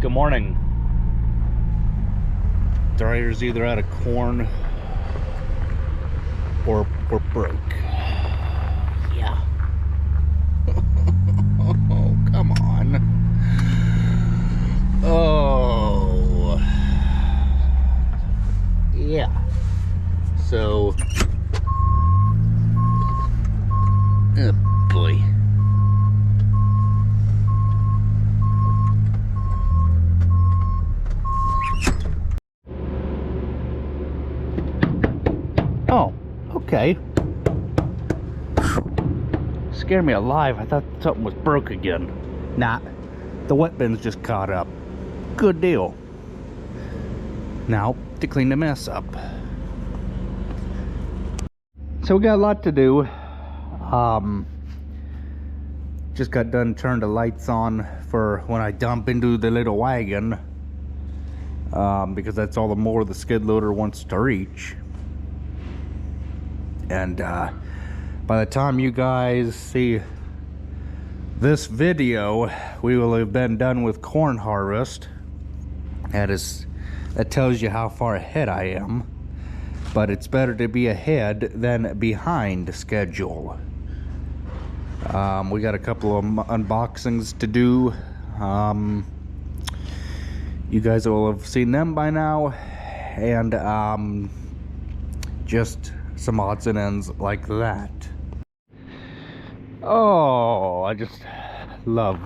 Good morning. Dryer's either out of corn or broke. Yeah. Oh, come on. Oh. Yeah. So. Oh boy. Oh, okay. Scared me alive. I thought something was broke again. Nah, the wet bin's just caught up. Good deal. Now, to clean the mess up. So we got a lot to do. Just got done turning the lights on for when I dump into the little wagon. Because that's all the more the skid loader wants to reach. And by the time you guys see this video, we will have been done with corn harvest. That tells you how far ahead I am. But it's better to be ahead than behind schedule. We got a couple of unboxings to do. You guys will have seen them by now. And just some odds and ends like that. Oh, I just love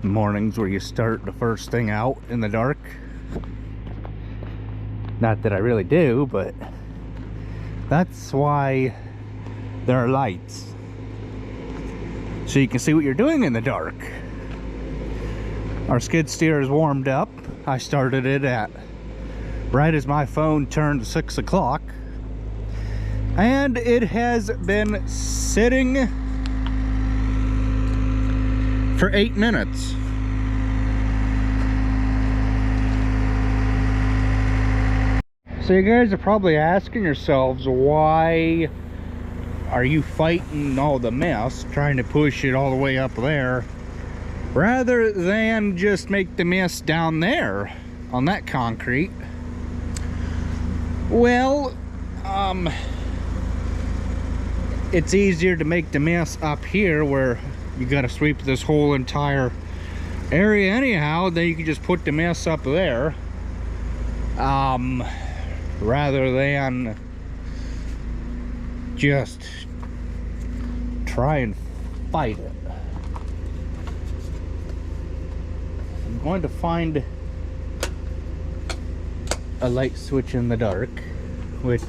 mornings where you start the first thing out in the dark. Not that I really do, but that's why there are lights, so you can see what you're doing in the dark. Our skid steer is warmed up. I started it at right as my phone turned 6 o'clock. And it has been sitting for 8 minutes. So you guys are probably asking yourselves, why are you fighting all the mess, trying to push it all the way up there, rather than just make the mess down there on that concrete? Well, it's easier to make the mess up here where you got to sweep this whole entire area anyhow. Then you can just put the mess up there, rather than just try and fight it. I'm going to find a light switch in the dark, which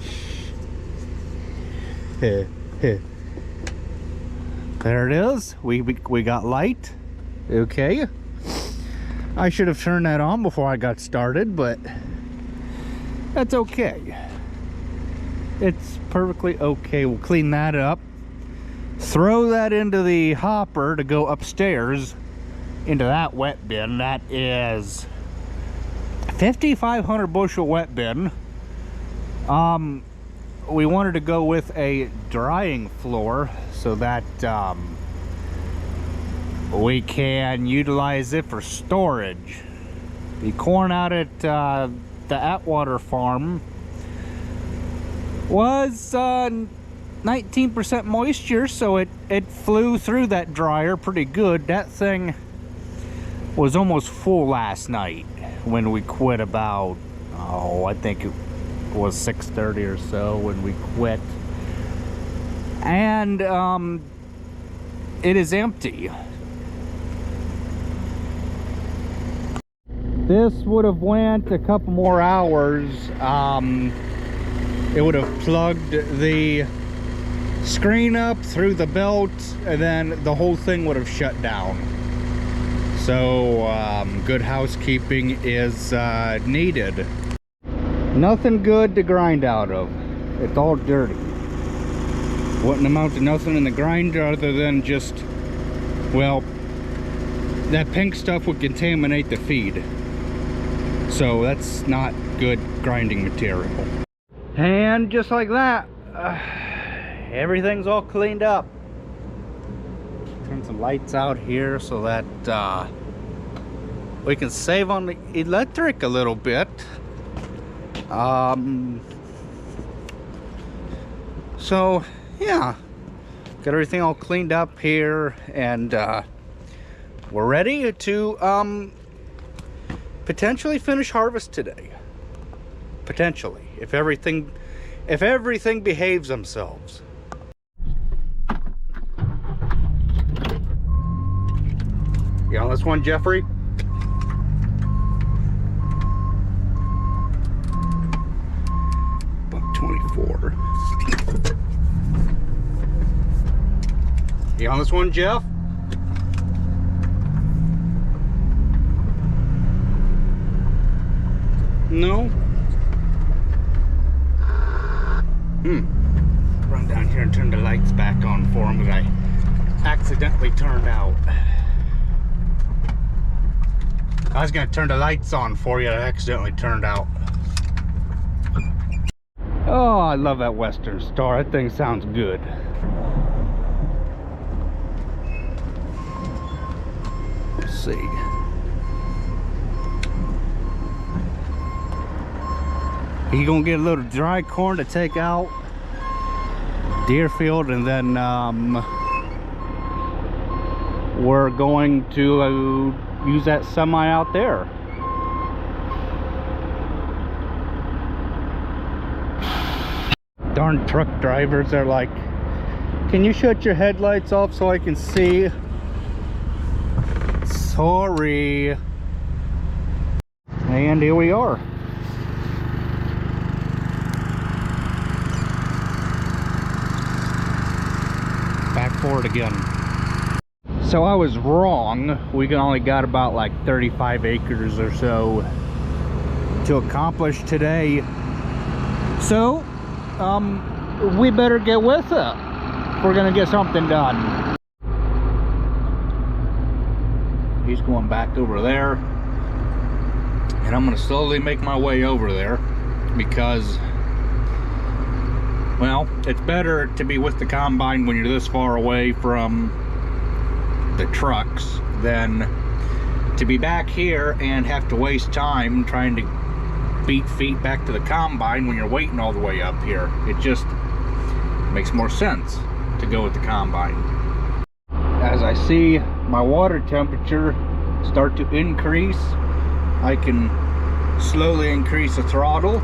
there it is. We got light. Okay, I should have turned that on before I got started, but that's okay. It's perfectly okay. We'll clean that up, throw that into the hopper to go upstairs into that wet bin. That is 5,500 bushel wet bin. We wanted to go with a drying floor so that we can utilize it for storage. The corn out at the Atwater farm was 19% moisture, so it flew through that dryer pretty good. That thing was almost full last night when we quit about, I think it was 6:30 or so when we quit. And it is empty. This would have went a couple more hours. It would have plugged the screen up through the belt, and then the whole thing would have shut down. So good housekeeping is needed. Nothing good to grind out of. It's all dirty. Wouldn't amount to nothing in the grinder other than just, well, that pink stuff would contaminate the feed. So that's not good grinding material. And just like that, everything's all cleaned up. Turn some lights out here so that we can save on the electric a little bit. So yeah, got everything all cleaned up here, and we're ready to potentially finish harvest today. Potentially, if everything behaves themselves. Yeah, this one, Jeffrey. About 24. You on this one, Jeff? No? Run down here and turn the lights back on for him that I accidentally turned out. I was gonna turn the lights on for you, I accidentally turned out. Oh, I love that Western Star. That thing sounds good. Let's see. He's gonna get a little dry corn to take out Deerfield, and then we're going to use that semi out there. Darn truck drivers are like, can you shut your headlights off so I can see? Sorry. And here we are. Back for it again. So I was wrong. We only got about like 35 acres or so to accomplish today. So we better get with it if we're gonna get something done. He's going back over there, and I'm gonna slowly make my way over there because, well, it's better to be with the combine when you're this far away from the trucks than to be back here and have to waste time trying to beat feet back to the combine when you're waiting all the way up here. It just makes more sense to go with the combine. As I see my water temperature start to increase, I can slowly increase the throttle.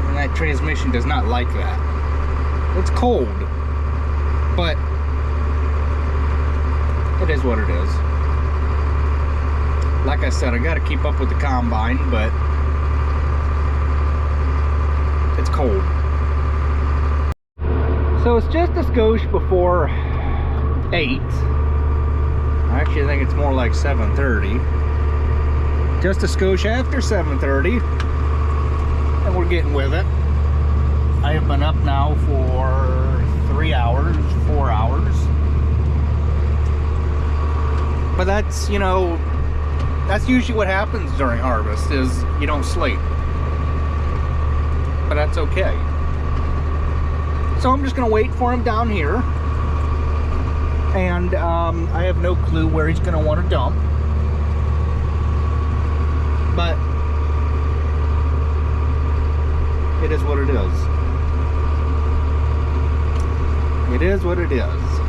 And that transmission does not like that. It's cold, but it is what it is. Like I said, I got to keep up with the combine, but it's cold. So it's just a skosh before 8. I actually think it's more like 7:30. Just a skosh after 7:30, and we're getting with it. I have been up now for 3 hours, 4 hours. But that's, you know, that's usually what happens during harvest, is you don't sleep. But that's okay. So I'm just gonna wait for him down here. And I have no clue where he's gonna want to dump. But it is what it is. It is what it is.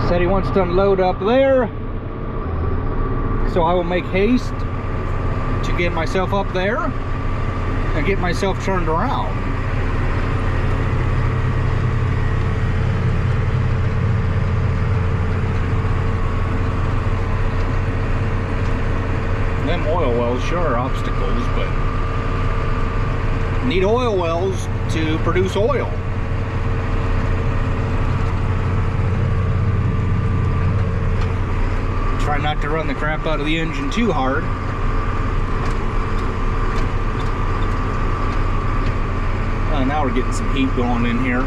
Said he wants to unload up there, so I will make haste to get myself up there and get myself turned around. Them oil wells sure are obstacles, but need oil wells to produce oil. Try not to run the crap out of the engine too hard. Now we're getting some heat going in here.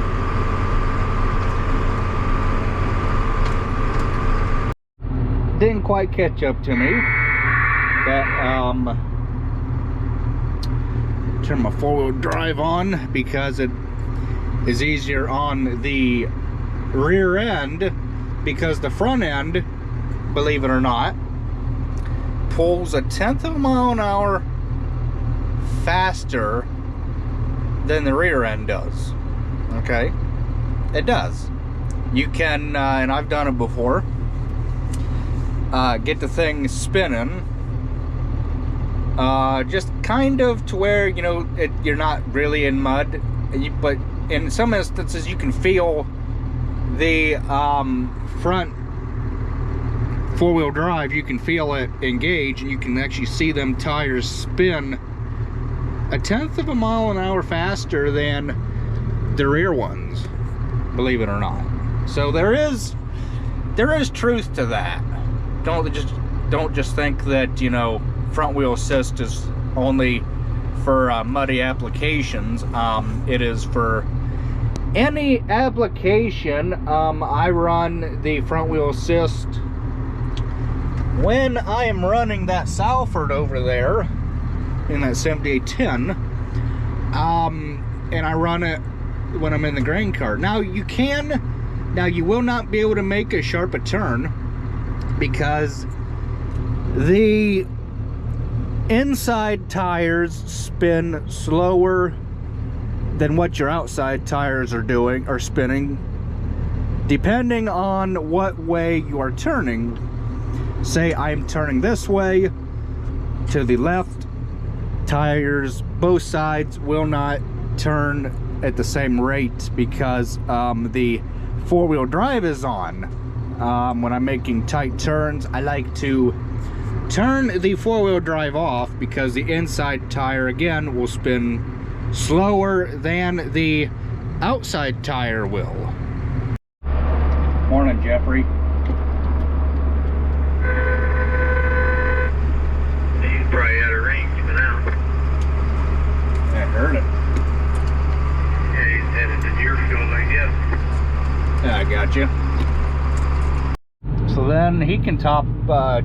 doesn't quite catch up to me. But turn my four-wheel drive on because it is easier on the rear end, because the front end, believe it or not, pulls 1/10 of a mile an hour faster than the rear end does. Okay, it does. You can, and I've done it before, get the thing spinning, just kind of to where, you know, you're not really in mud, but in some instances you can feel the front four-wheel drive, you can feel it engage, and you can actually see them tires spin 1/10 of a mile an hour faster than the rear ones, believe it or not. So there is truth to that. Don't just think that, you know, front wheel assist is only for muddy applications. It is for any application. I run the front wheel assist when I am running that Salford over there in that 7810, and I run it when I'm in the grain cart. Now you will not be able to make as sharp a turn because the inside tires spin slower than what your outside tires are spinning, depending on what way you are turning. Say I'm turning this way to the left, tires both sides will not turn at the same rate because the four-wheel drive is on. When I'm making tight turns, I like to turn the four-wheel drive off because the inside tire again will spin slower than the outside tire will. Morning, Jeffrey. He's probably out of range for now. I heard it. Yeah, he's headed to Deerfield, I guess. Yeah, I got you. So then he can top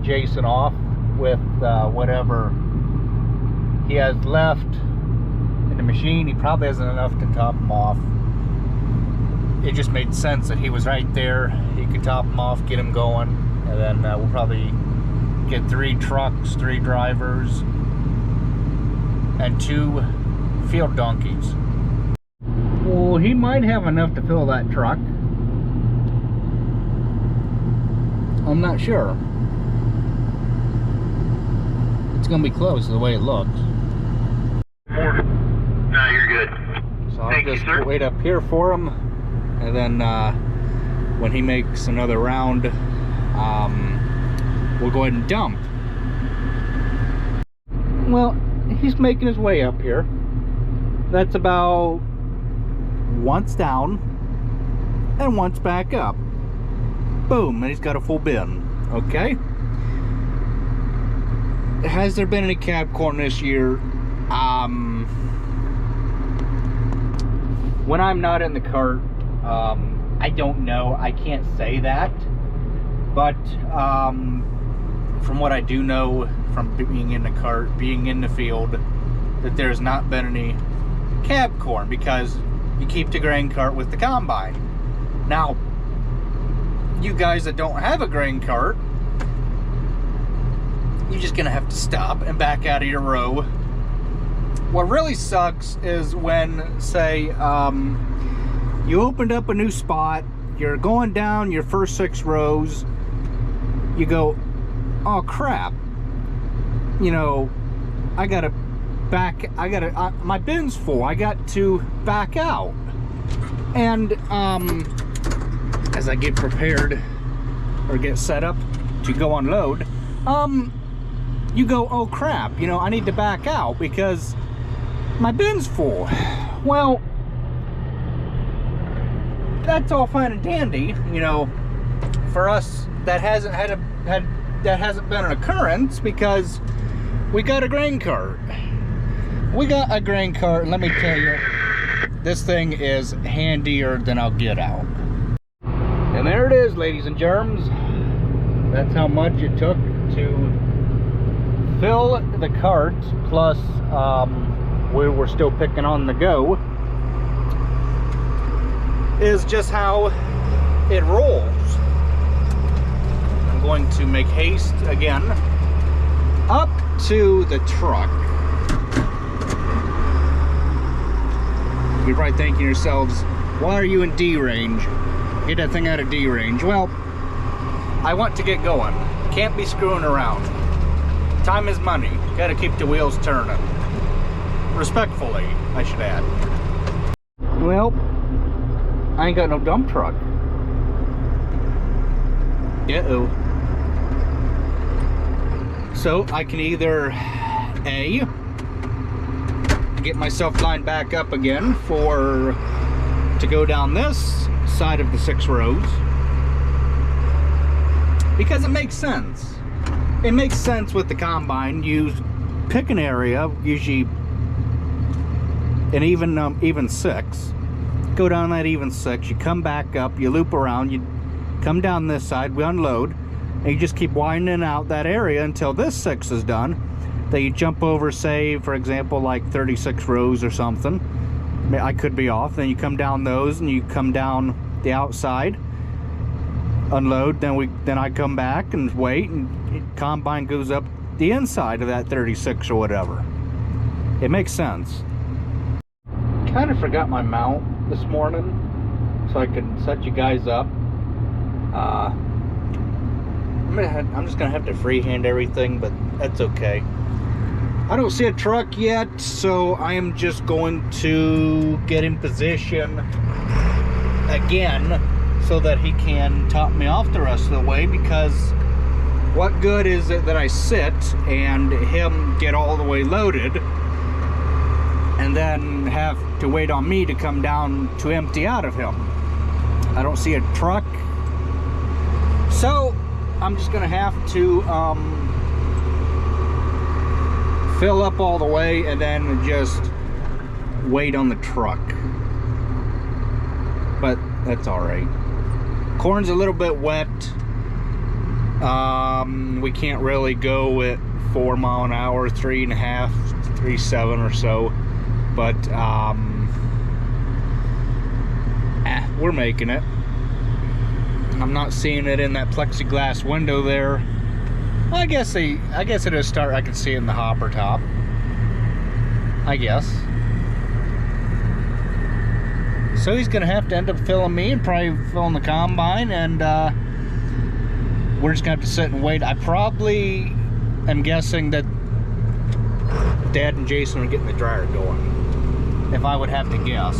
Jason off with whatever he has left in the machine. He probably hasn't enough to top him off. It just made sense that he was right there. He could top him off, get him going, and then we'll probably get 3 trucks, 3 drivers, and 2 field donkeys. Well, he might have enough to fill that truck. I'm not sure. It's gonna be close the way it looks. More. No, you're good. So I'll just wait up here for him, and then when he makes another round, we'll go ahead and dump. Well, he's making his way up here. That's about once down and once back up. Boom, and he's got a full bin. Okay. Has there been any cab corn this year? When I'm not in the cart, I don't know. I can't say that. But from what I do know from being in the cart, being in the field, that there's not been any cab corn because you keep the grain cart with the combine. Now, you guys that don't have a grain cart, you're just gonna have to stop and back out of your row. What really sucks is when, say, you opened up a new spot, you're going down your first 6 rows, you go, oh crap, you know, my bin's full, I got to back out. And as I get prepared or get set up to go unload, you go, oh crap, you know, I need to back out because my bin's full. Well, that's all fine and dandy, you know. For us, that hasn't been an occurrence because we got a grain cart. We got a grain cart, and let me tell you, this thing is handier than I'll get out. And there it is, ladies and germs. That's how much it took to fill the cart, plus we were still picking on the go, is just how it rolls. I'm going to make haste again up to the truck. You're probably thinking to yourselves, why are you in D range? Get that thing out of D range. Well, I want to get going. Can't be screwing around. Time is money. Gotta keep the wheels turning. Respectfully, I should add. Well, I ain't got no dump truck. Uh-oh. So I can either A, get myself lined back up again to go down this side of the 6 rows, because it makes sense. It makes sense with the combine. You pick an area, usually an even 6, go down that even 6, you come back up, you loop around, you come down this side, we unload, and you just keep widening out that area until this 6 is done. Then you jump over, say, for example, like 36 rows or something. I could be off. Then you come down those, and you come down the outside, unload. Then I come back and wait, and combine goes up the inside of that 36 or whatever. It makes sense. Kind of forgot my mount this morning, so I could set you guys up. I'm just gonna have to freehand everything, but that's okay. I don't see a truck yet, so I am just going to get in position again so that he can top me off the rest of the way, because what good is it that I sit and him get all the way loaded and then have to wait on me to come down to empty out of him? I don't see a truck, so I'm just gonna have to fill up all the way and then just wait on the truck. But that's all right. Corn's a little bit wet. We can't really go at 4 mile an hour, 3.5, 3.7 or so, but we're making it. I'm not seeing it in that plexiglass window there. Well, I guess it is start. I can see it in the hopper top, I guess. So he's gonna have to end up filling me and probably filling the combine, and we're just gonna have to sit and wait. I probably am guessing that Dad and Jason are getting the dryer going, if I would have to guess.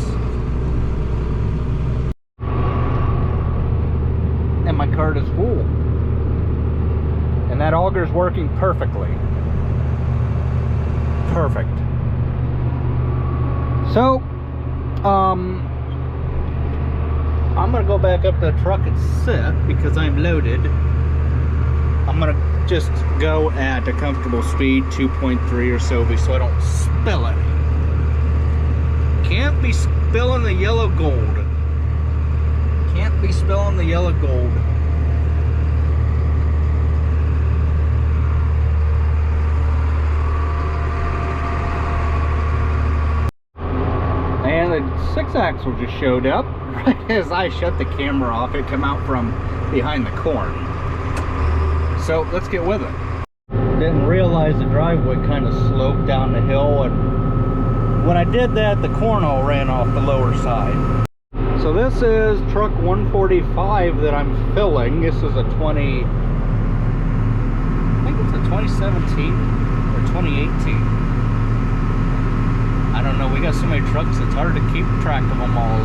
And my cart is full. And that auger's working perfectly. Perfect. So, I'm gonna go back up to the truck and sit because I'm loaded. I'm gonna just go at a comfortable speed, 2.3 or so I don't spill any. Can't be spilling the yellow gold. Can't be spilling the yellow gold. And the 6-axle just showed up right as I shut the camera off. It came out from behind the corn. So let's get with it. Didn't realize the driveway kind of sloped down the hill, and when I did that, the corn all ran off the lower side. So this is truck 145 that I'm filling. This is a 20, I think it's a 2017 or 2018. I don't know, we got so many trucks, it's hard to keep track of them all,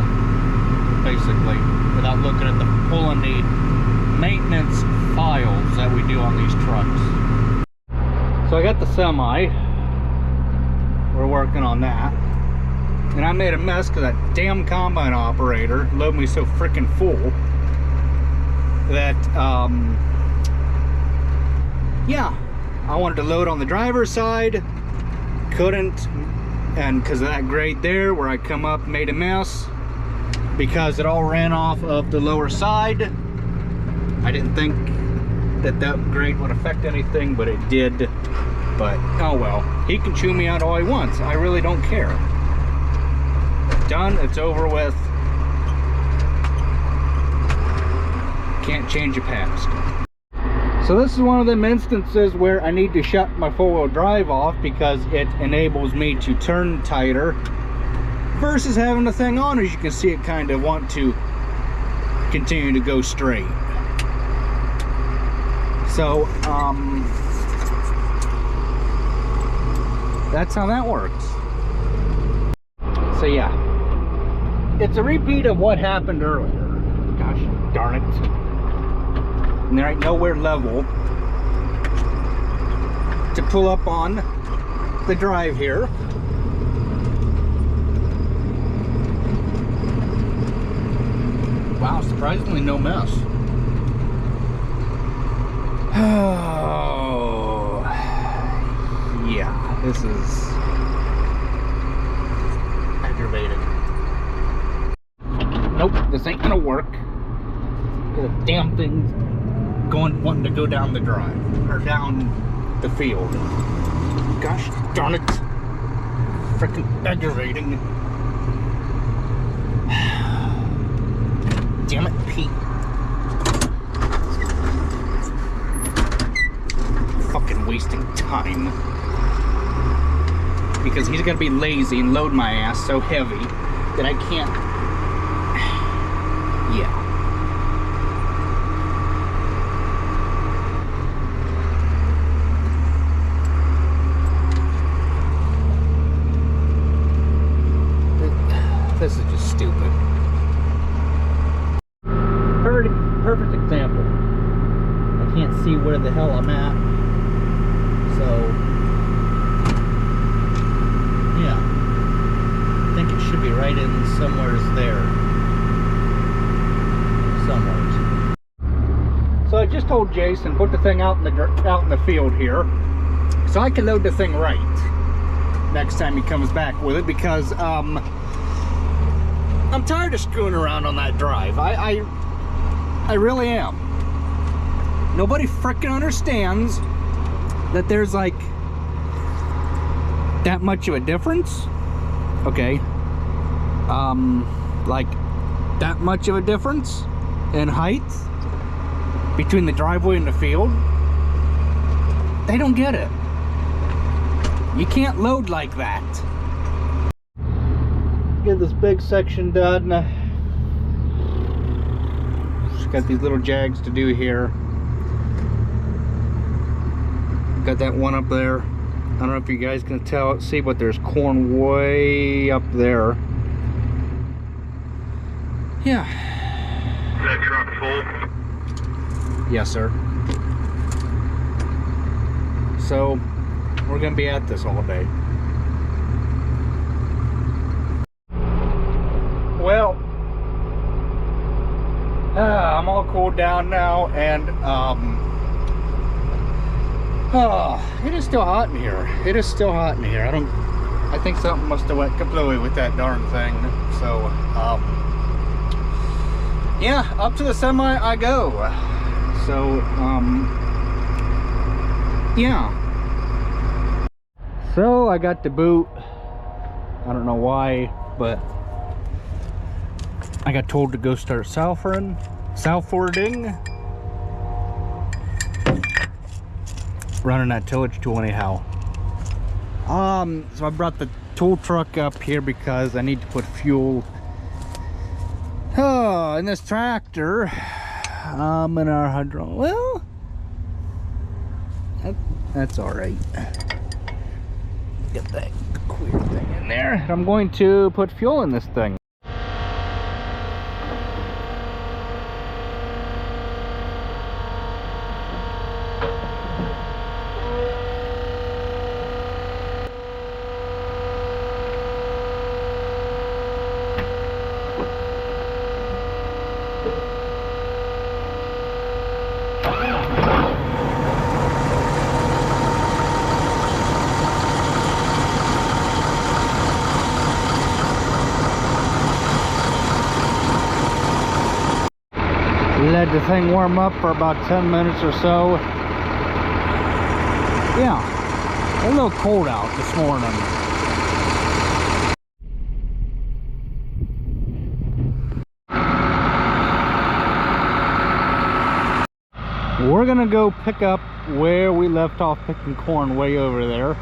basically, without looking at the pulling the maintenance files that we do on these trucks. So I got the semi, we're working on that, and I made a mess because that damn combine operator loaded me so freaking full that yeah, I wanted to load on the driver's side, couldn't, and because of that grate there where I come up, made a mess because it all ran off of the lower side. I didn't think that the upgrade would affect anything, but it did. But oh well, he can chew me out all he wants. I really don't care. Done, it's over with. Can't change the past. So this is one of them instances where I need to shut my four-wheel drive off because it enables me to turn tighter versus having the thing on. As you can see, it kind of want to continue to go straight. So that's how that works. So yeah, it's a repeat of what happened earlier. Gosh darn it. And there ain't nowhere level to pull up on the drive here. Wow, surprisingly no mess. Oh, yeah, this is aggravating. Nope, this ain't gonna work. The damn thing's wanting to go down the drive, or down the field. Gosh darn it. Freaking aggravating. Damn it, Pete. Fucking wasting time. Because he's gonna be lazy and load my ass so heavy that I can't. Yeah. This is just stupid. Perfect example. I can't see where the hell I'm at. So, yeah. I think it should be right in somewhere's there. Somewheres. So I just told Jason, put the thing out in the field here, so I can load the thing right next time he comes back with it, because I'm tired of screwing around on that drive. I really am. Nobody frickin' understands that there's like that much of a difference. Okay. Like that much of a difference in height between the driveway and the field. They don't get it. You can't load like that. Get this big section done. Just got these little jags to do here. Got that one up there. I don't know if you guys can see, but there's corn way up there. Yeah. Is that truck full? Yes, sir. So we're gonna be at this all day. Well, I'm all cooled down now, and it is still hot in here. It is still hot in here. I think something must have went kablooey with that darn thing. So, yeah, up to the semi I go. So, yeah. So I got the boot. I don't know why, but I got told to go start southfording. Running that tillage tool anyhow. So I brought the tool truck up here because I need to put fuel in this tractor. In our hydro. Well, that's all right. Get that queer thing in there. I'm going to put fuel in this thing. Let the thing warm up for about 10 minutes or so. Yeah, a little cold out this morning. We're gonna go pick up where we left off picking corn, way over there.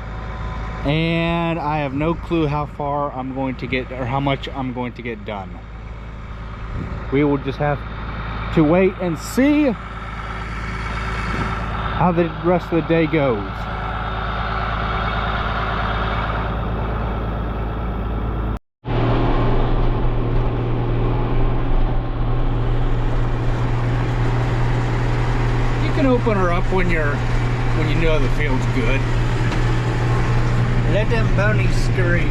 And I have no clue how far I'm going to get or how much I'm going to get done. We will just have to wait and see how the rest of the day goes. You can open her up when you know the field's good. Let them bunnies scream.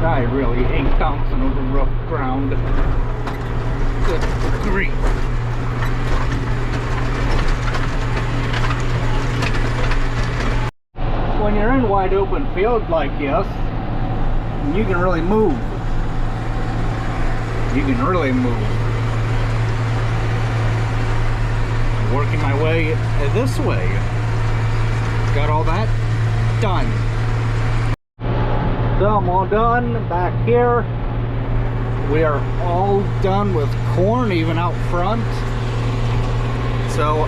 I really hate bouncing over rough ground. Good grief. When you're in wide open field like this, you can really move. You can really move. Working my way this way. Got all that done. So I'm all done back here. We are all done with corn, even out front. So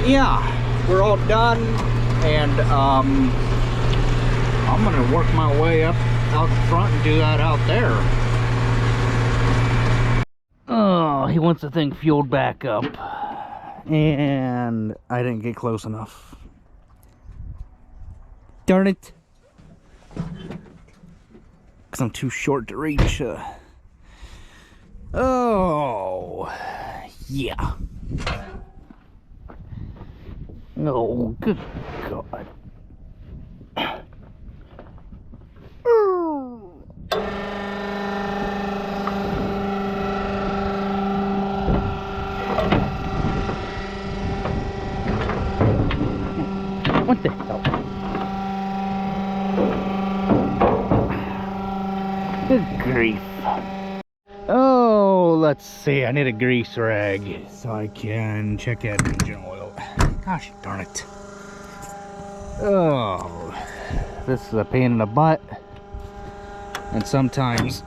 yeah, we're all done, and I'm gonna work my way up out front and do that out there. Oh, he wants the thing fueled back up, and I didn't get close enough. Darn it. Because I'm too short to reach. Oh, yeah. Oh, good God. What the hell? Good grief. Oh, let's see. I need a grease rag so I can check that engine oil. Gosh darn it. Oh, this is a pain in the butt. And sometimes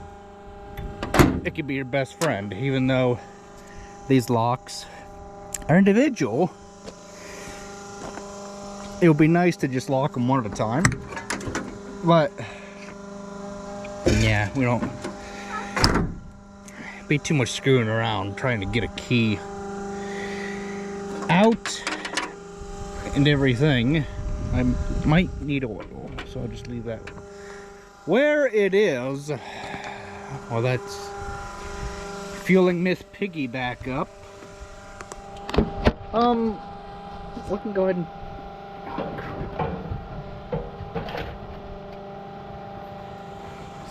it can be your best friend, even though these locks are individual. It would be nice to just lock them one at a time, but yeah, we don't be too much screwing around trying to get a key out and everything. I might need oil, so I'll just leave that where it is. Well, that's fueling Miss Piggy back up. We can go ahead and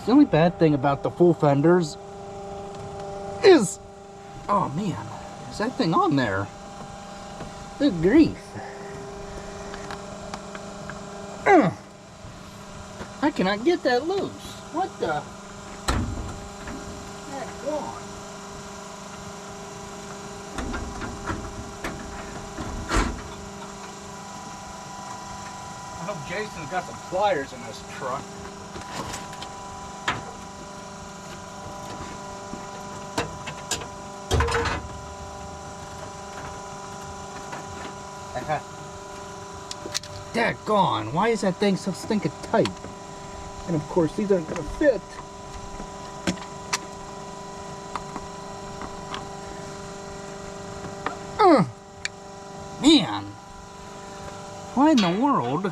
the only bad thing about the full fenders is, oh man, is that thing on there? Good grief. I cannot get that loose. What the heck? What? I hope Jason's got some pliers in this truck. Daggone, why is that thing so stinking tight? And of course these aren't gonna fit. Man, why in the world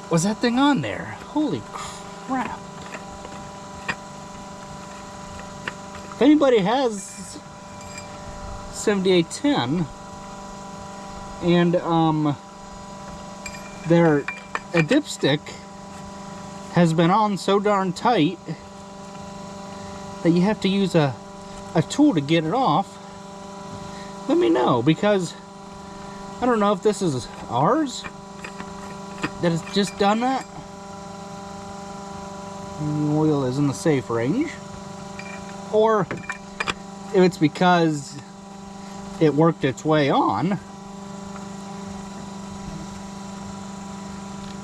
was that thing on there? Holy crap. If anybody has 7810 and their dipstick has been on so darn tight that you have to use a tool to get it off, let me know, because I don't know if this is ours that it's just done that. And the oil is in the safe range. Or if it's because it worked its way on.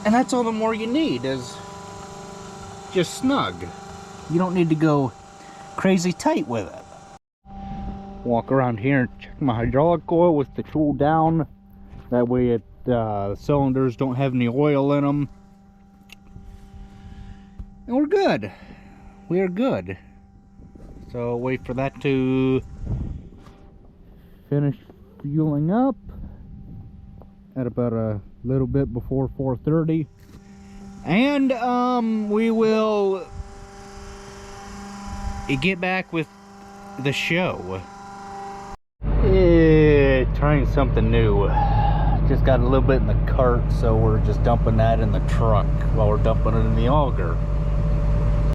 And that's all the more you need, is just snug. You don't need to go crazy tight with it. Walk around here and check my hydraulic oil with the tool down. That way the cylinders don't have any oil in them. And we're good. We are good. So wait for that to finish fueling up at about a little bit before 4:30. And we will get back with the show. Trying something new. Just got a little bit in the cart, so we're just dumping that in the truck while we're dumping it in the auger.